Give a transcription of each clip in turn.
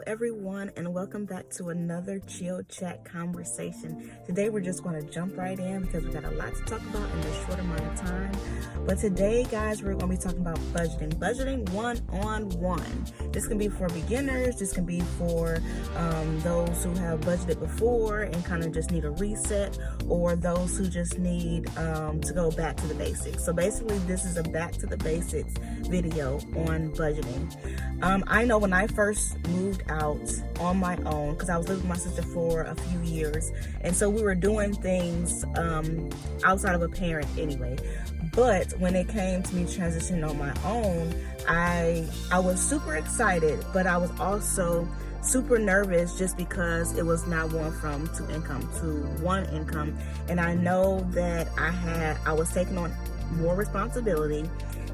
everyone, and welcome back to another chill chat conversation. Today we're just going to jump right in because we got a lot to talk about in this short amount of time. But today, guys, we're going to be talking about budgeting one-on-one. This can be for beginners, this can be for those who have budgeted before and kind of just need a reset, or those who just need to go back to the basics. So basically, this is a back to the basics video on budgeting. I know when I first moved out on my own, because I was living with my sister for a few years, and so we were doing things outside of a parent anyway. But when it came to me transitioning on my own, I was super excited, but I was also super nervous just because it was now going from two income to one income, and I know that I was taking on more responsibility.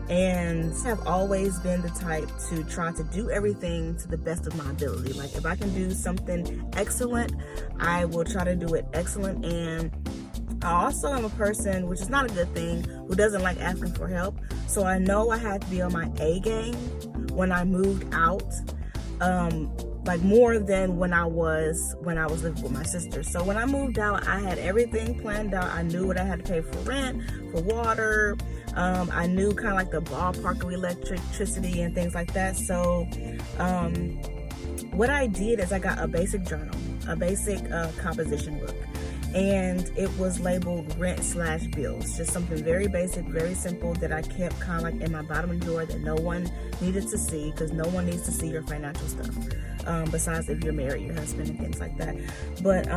And have always been the type to try to do everything to the best of my ability. Like, if I can do something excellent, I will try to do it excellent. And I also am a person, which is not a good thing, who doesn't like asking for help. So I know I had to be on my A game when I moved out, like more than when I was living with my sister. So when I moved out, I had everything planned out. I knew what I had to pay for rent, for water. I knew kind of like the ballpark of electricity and things like that. So what I did is I got a basic journal, a basic composition book, and it was labeled rent/bills. Just something very basic, very simple that I kept kind of like in my bottom drawer that no one needed to see, because no one needs to see your financial stuff. Besides if you're married, your husband and things like that. But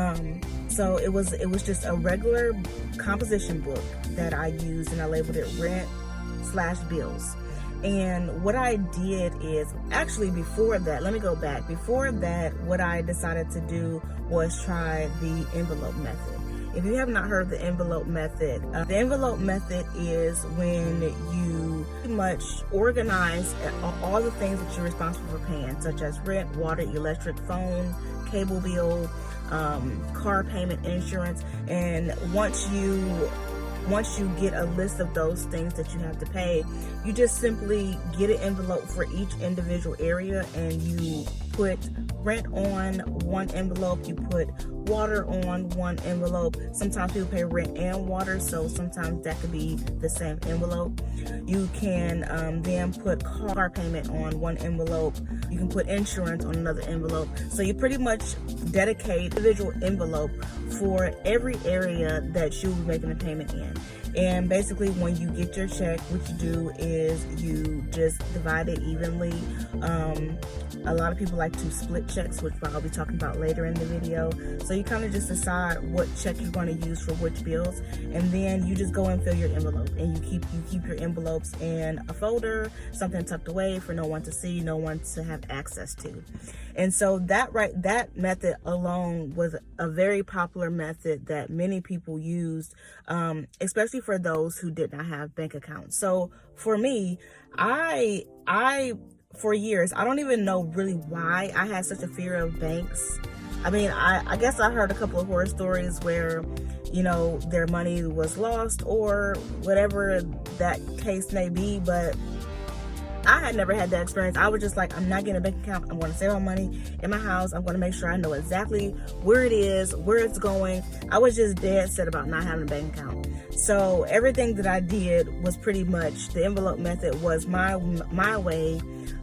so it was just a regular composition book that I used, and I labeled it rent/bills. And what I did is, actually before that, let me go back. Before that, what I decided to do was try the envelope method. If you have not heard of the envelope method is when you pretty much organize all the things that you're responsible for paying, such as rent, water, electric, phone, cable bill, car payment, insurance. And once you get a list of those things that you have to pay, you just simply get an envelope for each individual area, and you put rent on one envelope, you put water on one envelope. Sometimes people pay rent and water, so sometimes that could be the same envelope. You can then put car payment on one envelope. You can put insurance on another envelope. So you pretty much dedicate individual envelope for every area that you'll be making a payment in. And basically, when you get your check, what you do is you just divide it evenly. A lot of people like to split checks, which I'll be talking about later in the video. So you kind of just decide what check you're going to use for which bills, and then you just go and fill your envelope, and you keep your envelopes in a folder, something tucked away for no one to see, no one to have access to. And so that method alone was a very popular method that many people used, especially for those who did not have bank accounts. So for me, for years, I don't even know really why I had such a fear of banks. I mean, I guess I heard a couple of horror stories where, you know, their money was lost or whatever that case may be, but I had never had that experience. I was just like, I'm not getting a bank account. I'm going to save my money in my house. I'm going to make sure I know exactly where it is, where it's going. I was just dead set about not having a bank account. So everything that I did was pretty much, the envelope method was my way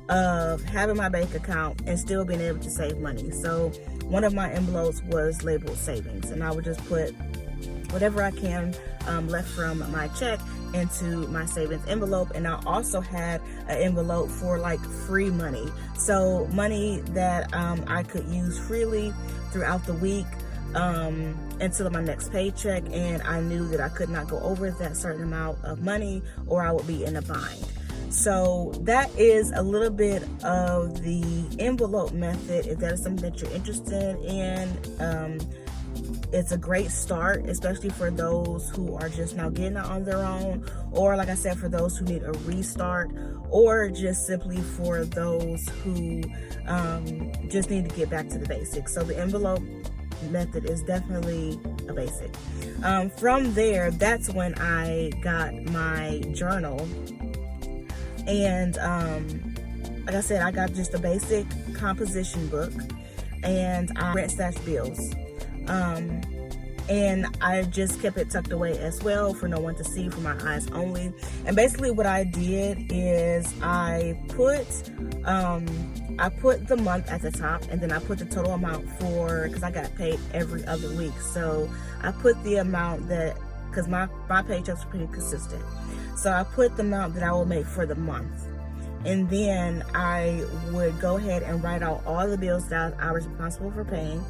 of having my bank account and still being able to save money. So one of my envelopes was labeled savings, and I would just put whatever I can left from my check into my savings envelope. And I also had an envelope for like free money, so money that I could use freely throughout the week until my next paycheck, and I knew that I could not go over that certain amount of money or I would be in a bind. So that is a little bit of the envelope method. If that is something that you're interested in, it's a great start, especially for those who are just now getting out on their own, or like I said, for those who need a restart, or just simply for those who just need to get back to the basics. So the envelope method is definitely a basic. From there, that's when I got my journal, and like I said, I got just a basic composition book, and I rent stash bills. And I just kept it tucked away as well for no one to see, for my eyes only. And basically what I did is I put the month at the top, and then I put the total amount for, because I got paid every other week. So I put the amount that, because my paychecks are pretty consistent. So I put the amount that I will make for the month. And then I would go ahead and write out all the bills that I was responsible for paying.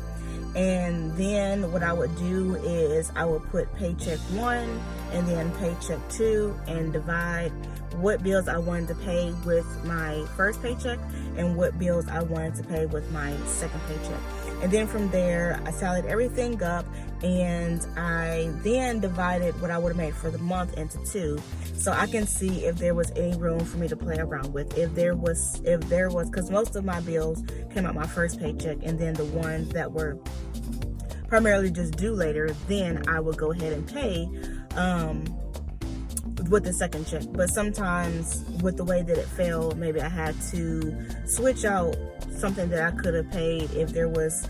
And then what I would do is I would put paycheck 1 and then paycheck 2 and divide what bills I wanted to pay with my first paycheck and what bills I wanted to pay with my second paycheck. And then from there, I tallied everything up, and I then divided what I would have made for the month into 2, so I can see if there was any room for me to play around with. If there was, because most of my bills came out my first paycheck, and then the ones that were primarily just due later, then I would go ahead and pay with the second check. But sometimes with the way that it fell, maybe I had to switch out something that I could have paid. If there was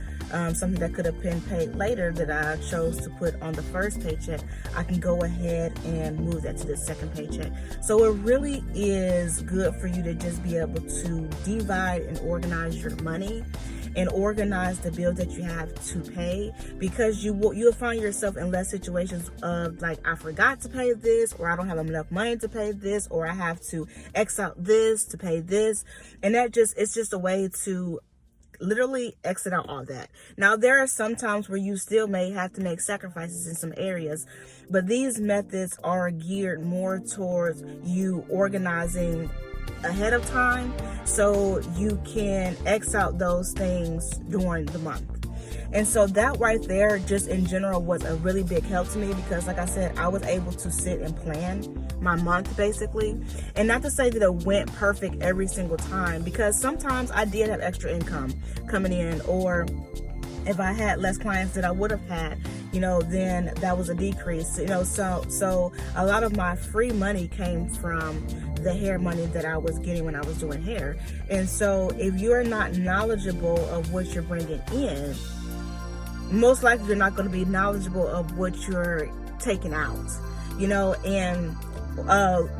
something that could have been paid later that I chose to put on the first paycheck, I can go ahead and move that to the second paycheck. So it really is good for you to just be able to divide and organize your money and organize the bills that you have to pay, because you'll find yourself in less situations of like, I forgot to pay this, or I don't have enough money to pay this, or I have to X out this to pay this. And it's just a way to literally exit out all that. Now, there are some times where you still may have to make sacrifices in some areas, but these methods are geared more towards you organizing ahead of time so you can X out those things during the month. And so that right there, just in general, was a really big help to me, because like I said, I was able to sit and plan my month basically. And not to say that it went perfect every single time, because sometimes I did have extra income coming in, or if I had less clients that I would have had, then that was a decrease, so a lot of my free money came from the hair money that I was getting when I was doing hair. And so if you're not knowledgeable of what you're bringing in, most likely you're not going to be knowledgeable of what you're taking out, and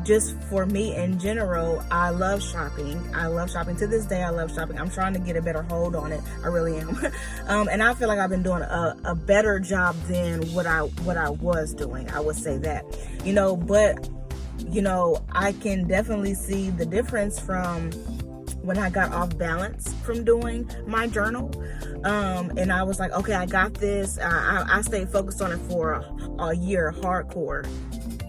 just for me in general, I love shopping. To this day, I love shopping. I'm trying to get a better hold on it. I really am. And I feel like I've been doing a better job than what I was doing. I would say that, but I can definitely see the difference from when I got off balance from doing my journal. And I was like, okay, I got this. I stayed focused on it for a year, hardcore.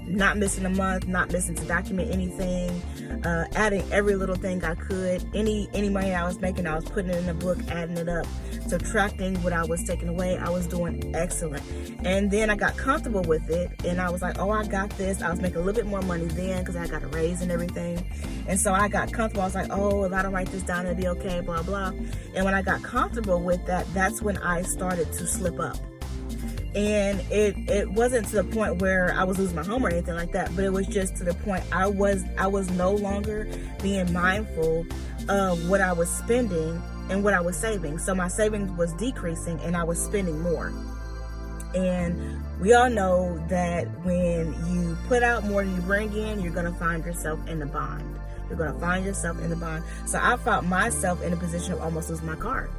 Not missing a month, not missing to document anything, adding every little thing I could. Any money I was making, I was putting it in the book, adding it up, subtracting what I was taking away. I was doing excellent. And then I got comfortable with it, and I was like, oh, I got this. I was making a little bit more money then because I got a raise and everything. And so I got comfortable. I was like, oh, if I don't write this down, it'll be okay, blah, blah. And when I got comfortable with that, that's when I started to slip up. And it wasn't to the point where I was losing my home or anything like that, but it was just to the point I was no longer being mindful of what I was spending and what I was saving. So my savings was decreasing and I was spending more. And we all know that when you put out more than you bring in, you're going to find yourself in the bond. So I found myself in a position of almost losing my car.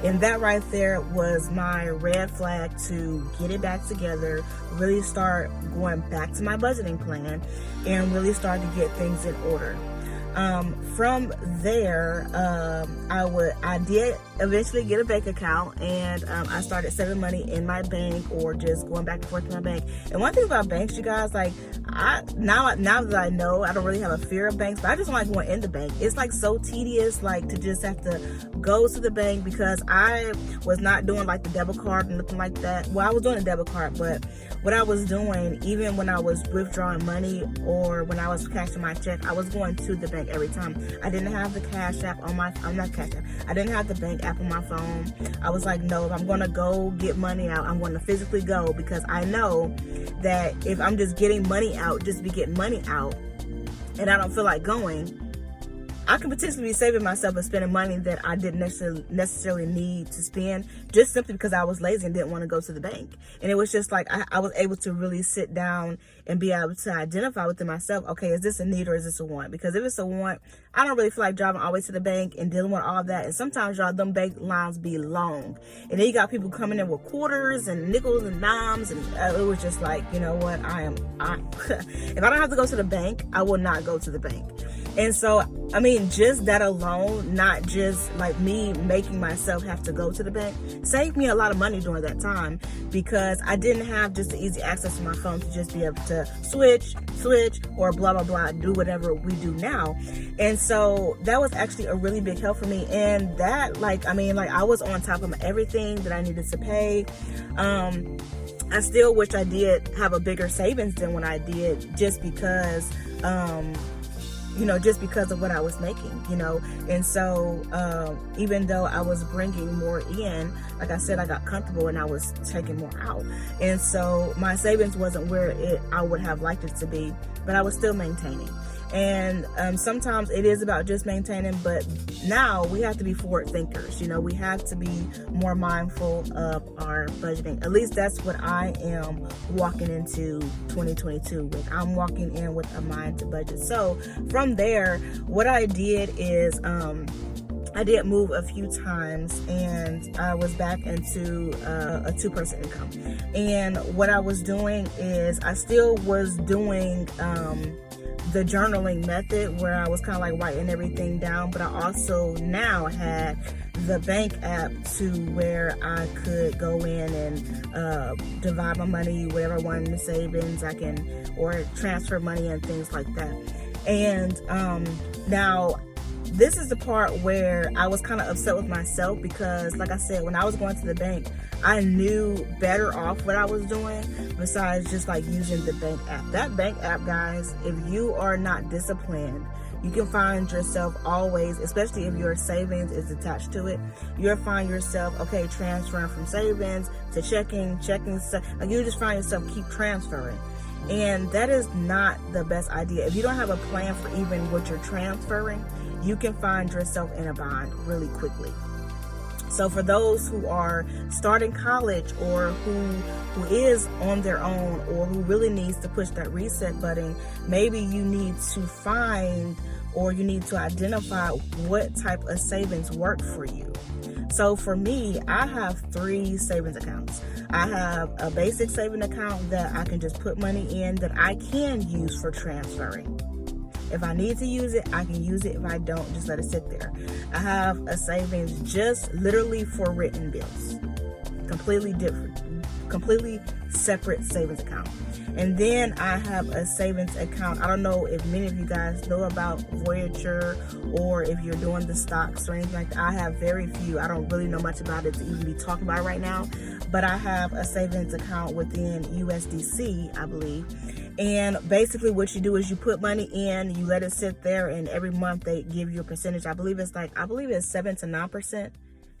And that right there was my red flag to get it back together, really start going back to my budgeting plan, and really start to get things in order. From there, I did eventually get a bank account, and I started saving money in my bank or just going back and forth to my bank. And one thing about banks, you guys, like now that I know, I don't really have a fear of banks, but I just don't like going in the bank. It's like so tedious, like to just have to go to the bank, because I was not doing like the debit card and looking like that. Well, I was doing a debit card, but what I was doing, even when I was withdrawing money or when I was cashing my check, I was going to the bank every time. I didn't have the Cash App on my, I didn't have the bank app on my phone. I was like, no, if I'm going to go get money out, I'm going to physically go, because I know that if I'm just getting money out, just be getting money out, and I don't feel like going, I can potentially be saving myself and spending money that I didn't necessarily need to spend, just simply because I was lazy and didn't want to go to the bank. And it was just like I was able to really sit down and be able to identify within myself, okay, is this a need or is this a want? Because if it's a want, I don't really feel like driving all the way to the bank and dealing with all that. And sometimes, y'all, them bank lines be long. And then you got people coming in with quarters and nickels and dimes. And it was just like, you know what, if I don't have to go to the bank, I will not go to the bank. And so, I mean, just that alone, not just like me making myself have to go to the bank, saved me a lot of money during that time, because I didn't have just the easy access to my phone to just be able to switch, or blah, blah, blah, do whatever we do now. And so that was actually a really big help for me. And that, I was on top of everything that I needed to pay. I still wish I did have a bigger savings than when I did, just because of what I was making, and so even though I was bringing more in, like I said, I got comfortable and I was taking more out, and so my savings wasn't where I would have liked it to be, but I was still maintaining. And sometimes it is about just maintaining, but now we have to be forward thinkers. We have to be more mindful of our budgeting. At least that's what I am walking into 2022 with. I'm walking in with a mind to budget. So from there, what I did is I did move a few times, and I was back into a two-person income. And what I was doing is I still was doing the journaling method, where I was kind of like writing everything down, but I also now had the bank app to where I could go in and divide my money, whatever I wanted in the savings, or transfer money and things like that. And now this is the part where I was kind of upset with myself, because like I said, when I was going to the bank, I knew better off what I was doing besides just like using the bank app. That bank app, guys, if you are not disciplined, you can find yourself always, especially if your savings is attached to it, you'll find yourself, okay, transferring from savings to checking, like you just find yourself keep transferring. And that is not the best idea. If you don't have a plan for even what you're transferring, you can find yourself in a bind really quickly. So for those who are starting college, or who is on their own, or who really needs to push that reset button, maybe you need to find, or you need to identify what type of savings work for you. So for me, I have 3 savings accounts. I have a basic saving account that I can just put money in that I can use for transferring. If I need to use it, I can use it. If I don't, just let it sit there. I have a savings just literally for written bills. Completely different, completely separate savings account. And then I have a savings account. I don't know if many of you guys know about Voyager, or if you're doing the stocks or anything like that. I have very few. I don't really know much about it to even be talking about it right now. But I have a savings account within USDC, I believe. And basically what you do is you put money in, you let it sit there, and every month they give you a percentage. I believe it's 7 to 9%.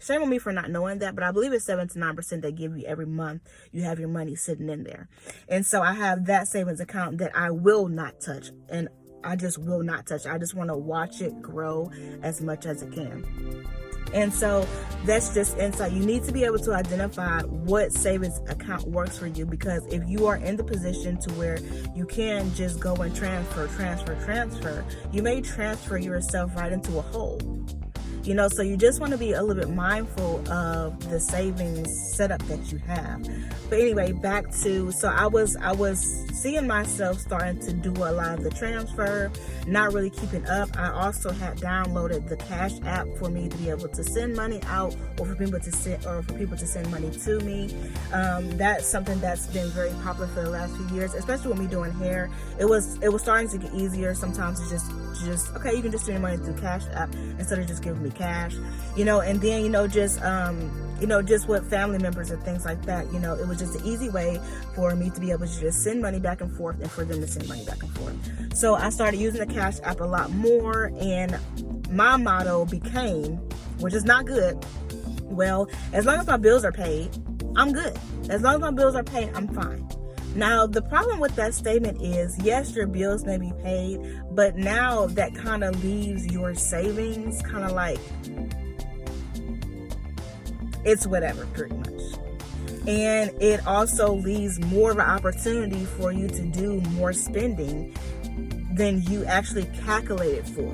Shame on me for not knowing that, but I believe it's 7 to 9% they give you every month. You have your money sitting in there. And so I have that savings account that I will not touch. And I just will not touch. I just want to watch it grow as much as it can. And so that's just insight. You need to be able to identify what savings account works for you, because if you are in the position to where you can just go and transfer, you may transfer yourself right into a hole. So you just want to be a little bit mindful of the savings setup that you have. But anyway, back to, so I was seeing myself starting to do a lot of the transfer, not really keeping up. I also had downloaded the Cash app for me to be able to send money out, or for people to send money to me. That's something that's been very popular for the last few years, especially with me doing hair. It was starting to get easier. Sometimes it's just okay, you can just send your money through Cash app instead of just giving me cash, and then just with family members and things like that, it was just an easy way for me to be able to just send money back and forth, and for them to send money back and forth. So I started using the Cash app a lot more, and my motto became, which is not good, well, as long as my bills are paid, I'm good. As long as my bills are paid, I'm fine. Now, the problem with that statement is, yes, your bills may be paid, but now that kind of leaves your savings kind of like, it's whatever, pretty much. And it also leaves more of an opportunity for you to do more spending than you actually calculated for.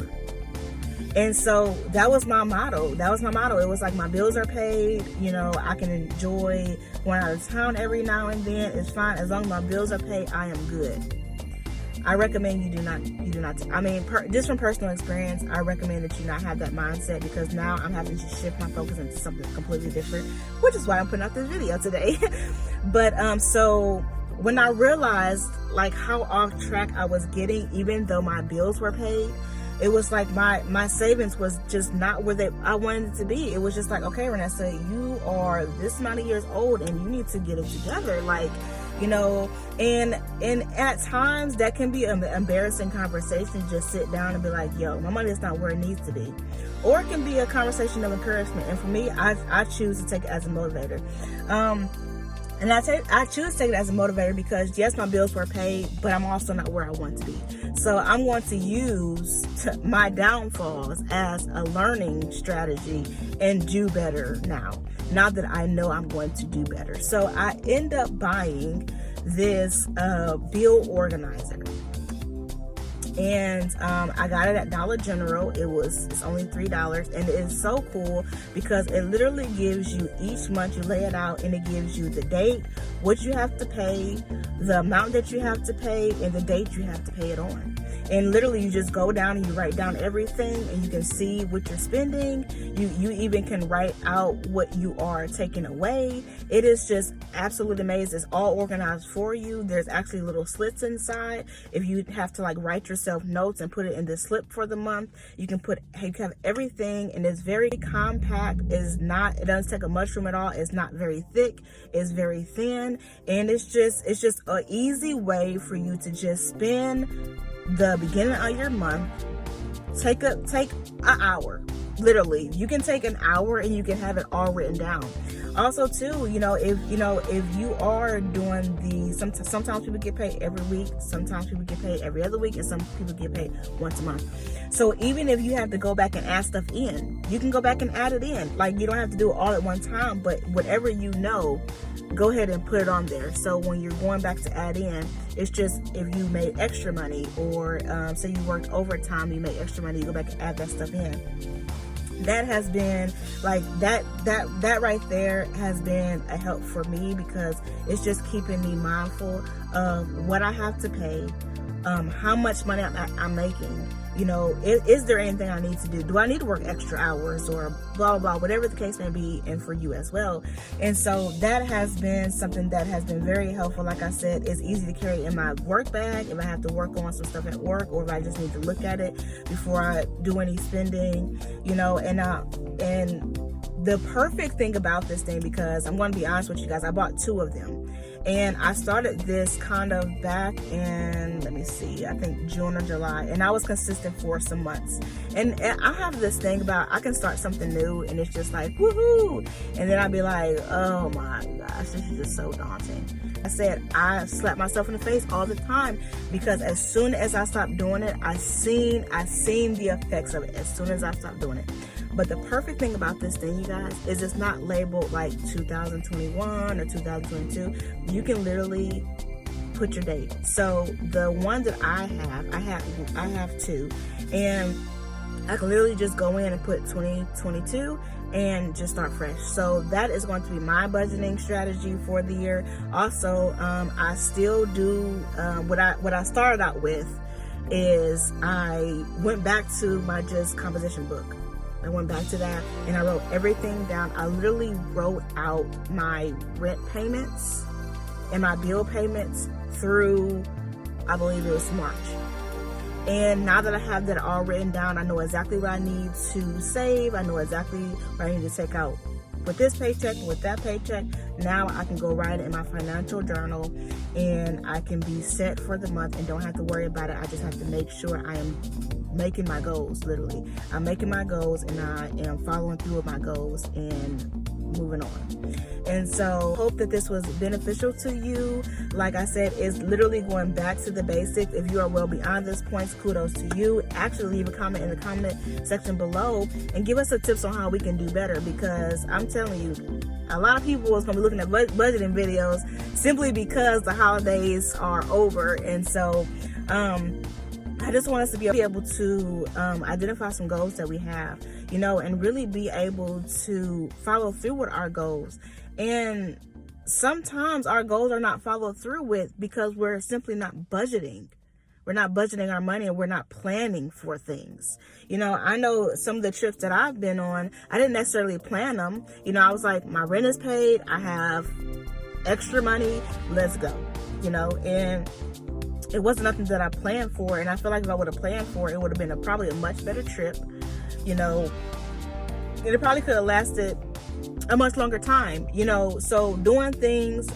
And so that was my motto. It was like, my bills are paid. You know, I can enjoy going out of town every now and then. It's fine. As long as my bills are paid, I am good. I recommend you do not, just from personal experience, I recommend that you not have that mindset, because now I'm having to shift my focus into something completely different, which is why I'm putting out this video today. But, so when I realized like how off track I was getting, even though my bills were paid, it was like my savings was just not where I wanted it to be. It was just like, okay, Renessa, you are this amount of years old and you need to get it together. Like, you know, and at times that can be an embarrassing conversation. Just sit down and be like, yo, my money is not where it needs to be. Or it can be a conversation of encouragement. And for me, I choose to take it as a motivator. And I choose to take it as a motivator because, yes, my bills were paid, but I'm also not where I want to be. So I'm going to use my downfalls as a learning strategy and do better now that I know I'm going to do better. So I end up buying this bill organizer. And I got it at Dollar General. It's only $3, and it is so cool because it literally gives you, each month you lay it out, and it gives you the date, what you have to pay, the amount that you have to pay, and the date you have to pay it on. And literally you just go down and you write down everything, and you can see what you're spending. You even can write out what you are taking away. It is just absolutely amazing. It's all organized for you. There's actually little slits inside. If you have to like write yourself notes and put it in the slip for the month, you can have everything, and it's very compact. It doesn't take a mushroom at all. It's not very thick. It's very thin, and it's just an easy way for you to just spend the beginning of your month. Take an hour. Literally, you can take an hour and you can have it all written down. Also, too, if you are doing sometimes people get paid every week, sometimes people get paid every other week, and some people get paid once a month. So even if you have to go back and add stuff in, you can go back and add it in. Like, you don't have to do it all at one time, but whatever you know, go ahead and put it on there. So when you're going back to add in, it's just if you made extra money, or say you worked overtime, you made extra money, you go back and add that stuff in. That has been like that right there has been a help for me, because it's just keeping me mindful of what I have to pay, how much money I'm making. Is there anything I need to do? Do I need to work extra hours, or blah, blah, blah, whatever the case may be, and for you as well. And so that has been something that has been very helpful. Like I said, it's easy to carry in my work bag if I have to work on some stuff at work, or if I just need to look at it before I do any spending, and the perfect thing about this thing, because I'm going to be honest with you guys, I bought 2 of them. And I started this kind of back in, I think June or July. And I was consistent for some months. And I have this thing about, I can start something new and it's just like, woohoo. And then I'd be like, oh my gosh, this is just so daunting. I said, I slap myself in the face all the time, because as soon as I stopped doing it, I seen the effects of it as soon as I stopped doing it. But the perfect thing about this thing, you guys, is it's not labeled like 2021 or 2022. You can literally put your date. So the one that I have 2, and I can literally just go in and put 2022 and just start fresh. So that is going to be my budgeting strategy for the year. Also, I still do what I started out with is I went back to my just composition book. I went back to that and I wrote everything down. I literally wrote out my rent payments and my bill payments through, I believe it was March. And now that I have that all written down, I know exactly what I need to save. I know exactly what I need to take out with this paycheck and with that paycheck. Now I can go write it in my financial journal and I can be set for the month and don't have to worry about it. I just have to make sure I am making my goals. Literally, I'm making my goals and I am following through with my goals and moving on. And so hope that this was beneficial to you. Like I said, it's literally going back to the basics. If you are well beyond this point, kudos to you. Actually, leave a comment in the comment section below and give us some tips on how we can do better, because I'm telling you, a lot of people is going to be looking at budgeting videos simply because the holidays are over. And so I just want us to be able to identify some goals that we have, you know, and really be able to follow through with our goals. And sometimes our goals are not followed through with because we're simply not budgeting. We're not budgeting our money, and we're not planning for things. You know, I know some of the trips that I've been on, I didn't necessarily plan them. You know, I was like, my rent is paid, I have extra money, let's go. You know, and it wasn't nothing that I planned for. And I feel like if I would have planned for it, it would have been probably a much better trip. You know, and it probably could have lasted a much longer time, you know. So doing things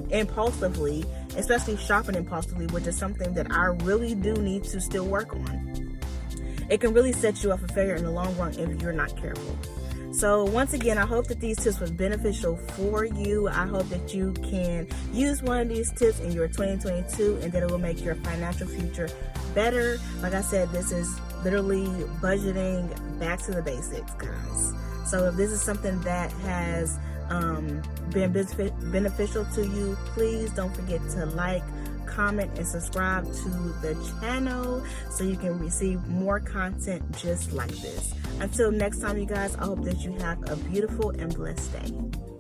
impulsively, especially shopping impulsively, which is something that I really do need to still work on, it can really set you up for failure in the long run if you're not careful. So once again, I hope that these tips were beneficial for you. I hope that you can use one of these tips in your 2022 and that it will make your financial future better. Like I said, this is literally budgeting back to the basics, guys. So if this is something that has been beneficial to you, please don't forget to like, comment, and subscribe to the channel so you can receive more content just like this. Until next time, you guys, I hope that you have a beautiful and blessed day.